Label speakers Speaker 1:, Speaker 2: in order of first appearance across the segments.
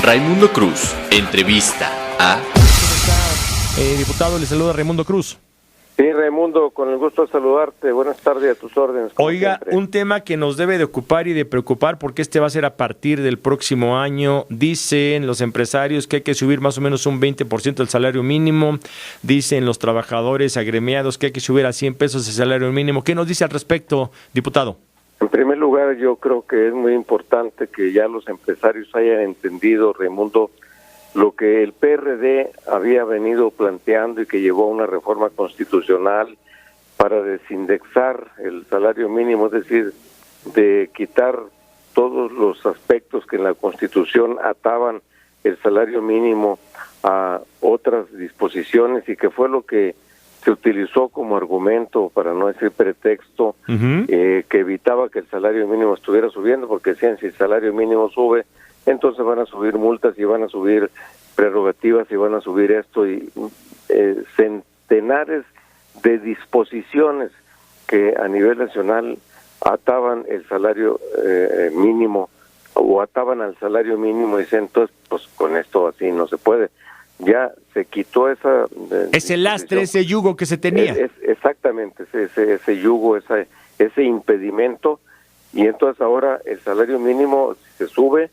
Speaker 1: Raimundo Cruz, entrevista a...
Speaker 2: Diputado, le saluda Raimundo Cruz.
Speaker 3: Sí, Raimundo, con el gusto de saludarte. Buenas tardes, a tus órdenes.
Speaker 2: Oiga, un tema que nos debe de ocupar y de preocupar, porque este va a ser a partir del próximo año. Dicen los empresarios que hay que subir más o menos un 20% el salario mínimo. Dicen los trabajadores agremiados que hay que subir a 100 pesos el salario mínimo. ¿Qué nos dice al respecto, diputado?
Speaker 3: En primer lugar, yo creo que es muy importante que ya los empresarios hayan entendido, Raimundo, lo que el PRD había venido planteando y que llevó a una reforma constitucional para desindexar el salario mínimo, es decir, de quitar todos los aspectos que en la Constitución ataban el salario mínimo a otras disposiciones, y que fue lo que se utilizó como argumento, para no decir pretexto, que evitaba que el salario mínimo estuviera subiendo, porque decían, si el salario mínimo sube, entonces van a subir multas y van a subir prerrogativas y van a subir esto, y centenares de disposiciones que a nivel nacional ataban el salario mínimo o ataban al salario mínimo, y dicen, entonces pues con esto así no se puede. Ya se quitó esa...
Speaker 2: ese lastre, ese yugo que se tenía.
Speaker 3: Exactamente, ese yugo, ese impedimento, y entonces ahora el salario mínimo se sube,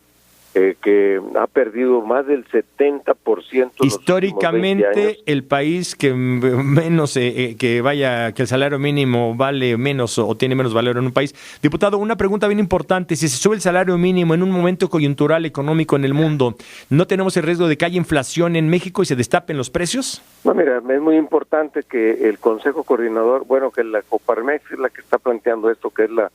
Speaker 3: que ha perdido más del 70%.
Speaker 2: Históricamente, el país que menos, que el salario mínimo vale menos o tiene menos valor en un país. Diputado, una pregunta bien importante: si se sube el salario mínimo en un momento coyuntural económico en el mundo, ¿no tenemos el riesgo de que haya inflación en México y se destapen los precios?
Speaker 3: No, mira, es muy importante que el Consejo Coordinador, que la Coparmex es la que está planteando esto, que es la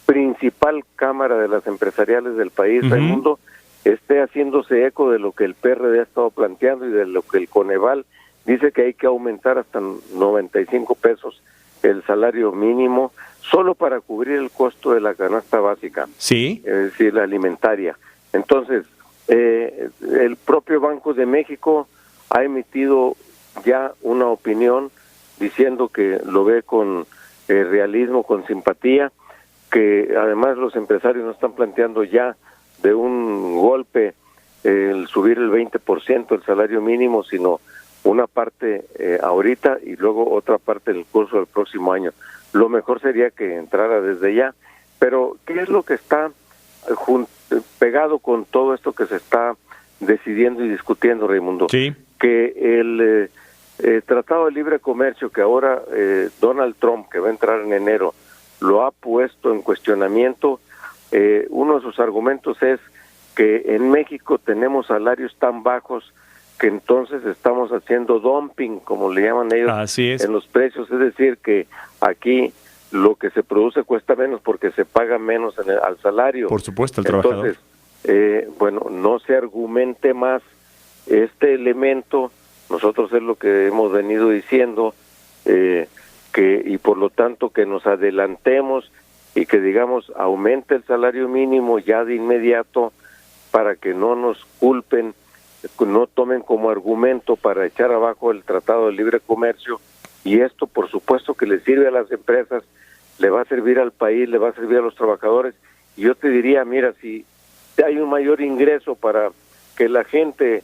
Speaker 3: principal cámara de las empresariales del país, Raimundo, esté haciéndose eco de lo que el PRD ha estado planteando y de lo que el Coneval dice, que hay que aumentar hasta 95 pesos el salario mínimo solo para cubrir el costo de la canasta básica,
Speaker 2: sí,
Speaker 3: es decir, la alimentaria. Entonces, el propio Banco de México ha emitido ya una opinión diciendo que lo ve con realismo, con simpatía, que además los empresarios no están planteando ya de un golpe el subir el 20% el salario mínimo, sino una parte ahorita y luego otra parte en el curso del próximo año. Lo mejor sería que entrara desde ya. Pero, ¿qué es lo que está pegado con todo esto que se está decidiendo y discutiendo, Raimundo?
Speaker 2: Sí.
Speaker 3: Que el Tratado de Libre Comercio, que ahora Donald Trump, que va a entrar en enero, lo ha puesto en cuestionamiento. Uno de sus argumentos es que en México tenemos salarios tan bajos que entonces estamos haciendo dumping, como le llaman ellos.
Speaker 2: Así es.
Speaker 3: En los precios, es decir, que aquí lo que se produce cuesta menos porque se paga menos al salario.
Speaker 2: Por supuesto, el trabajador.
Speaker 3: Entonces, no se argumente más este elemento. Nosotros es lo que hemos venido diciendo, y por lo tanto que nos adelantemos y que, digamos, aumente el salario mínimo ya de inmediato, para que no nos culpen, no tomen como argumento para echar abajo el Tratado de Libre Comercio. Y esto, por supuesto, que le sirve a las empresas, le va a servir al país, le va a servir a los trabajadores. Y yo te diría, mira, si hay un mayor ingreso para que la gente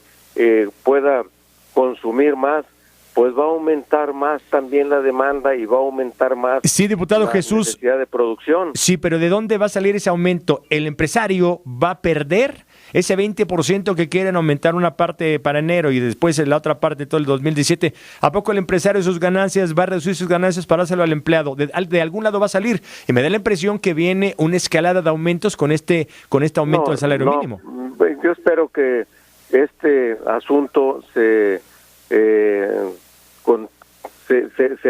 Speaker 3: pueda consumir más, pues va a aumentar más también la demanda y va a aumentar más,
Speaker 2: sí, diputado
Speaker 3: la
Speaker 2: Jesús,
Speaker 3: necesidad de producción.
Speaker 2: Sí, pero ¿de dónde va a salir ese aumento? ¿El empresario va a perder ese 20% que quieren aumentar una parte para enero y después la otra parte todo el 2017? ¿A poco el empresario sus ganancias va a reducir sus ganancias para dárselo al empleado? De algún lado va a salir. Y me da la impresión que viene una escalada de aumentos con este aumento del salario mínimo.
Speaker 3: Yo espero que este asunto se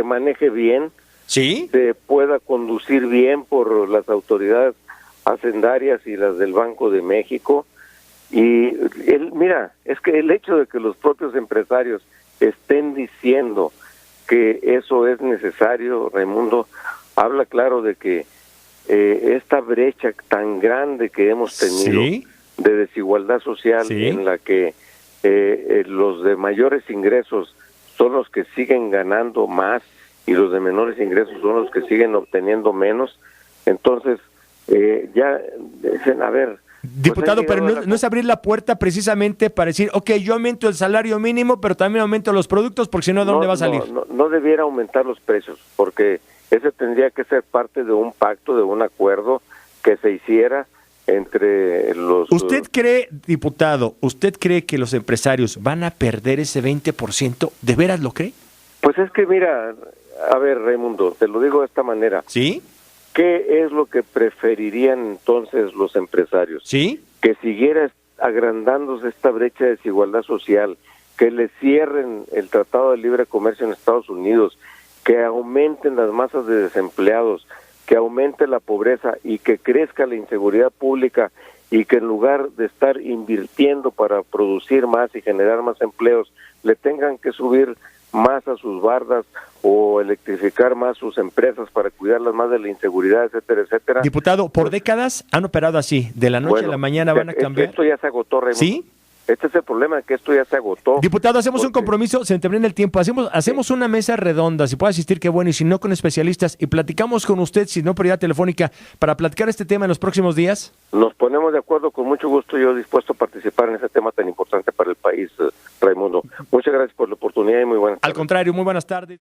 Speaker 3: maneje bien,
Speaker 2: ¿sí?,
Speaker 3: se pueda conducir bien por las autoridades hacendarias y las del Banco de México. Y mira, es que el hecho de que los propios empresarios estén diciendo que eso es necesario, Raimundo, habla claro de que esta brecha tan grande que hemos tenido, ¿sí?, de desigualdad social, ¿sí?, en la que los de mayores ingresos son los que siguen ganando más y los de menores ingresos son los que siguen obteniendo menos. Entonces, ya dicen, a ver,
Speaker 2: Diputado, pero no es abrir la puerta precisamente para decir, ok, yo aumento el salario mínimo, pero también aumento los productos, porque si no, ¿dónde va a salir?
Speaker 3: No debiera aumentar los precios, porque ese tendría que ser parte de un pacto, de un acuerdo que se hiciera entre los...
Speaker 2: ¿Usted cree, diputado, que los empresarios van a perder ese 20%? ¿De veras lo cree?
Speaker 3: Pues es que mira, a ver, Raimundo, te lo digo de esta manera.
Speaker 2: ¿Sí?
Speaker 3: ¿Qué es lo que preferirían entonces los empresarios?
Speaker 2: ¿Sí?
Speaker 3: Que siguiera agrandándose esta brecha de desigualdad social, que le cierren el Tratado de Libre Comercio en Estados Unidos, que aumenten las masas de desempleados, que aumente la pobreza y que crezca la inseguridad pública, y que en lugar de estar invirtiendo para producir más y generar más empleos, le tengan que subir más a sus bardas o electrificar más sus empresas para cuidarlas más de la inseguridad, etcétera, etcétera?
Speaker 2: Diputado, por décadas han operado así, de la noche a la mañana van a cambiar.
Speaker 3: Esto ya se agotó, Raimundo.
Speaker 2: ¿Sí?
Speaker 3: Este es el problema, que esto ya se agotó.
Speaker 2: Diputado, hacemos un compromiso, se termina el tiempo, hacemos una mesa redonda, si puede asistir, qué bueno, y si no, con especialistas, y platicamos con usted, si no, por vía telefónica, para platicar este tema en los próximos días.
Speaker 3: Nos ponemos de acuerdo, con mucho gusto, yo dispuesto a participar en ese tema tan importante para el país, Raimundo. Muchas gracias por la oportunidad y muy buenas tardes.
Speaker 2: Al contrario, muy buenas tardes.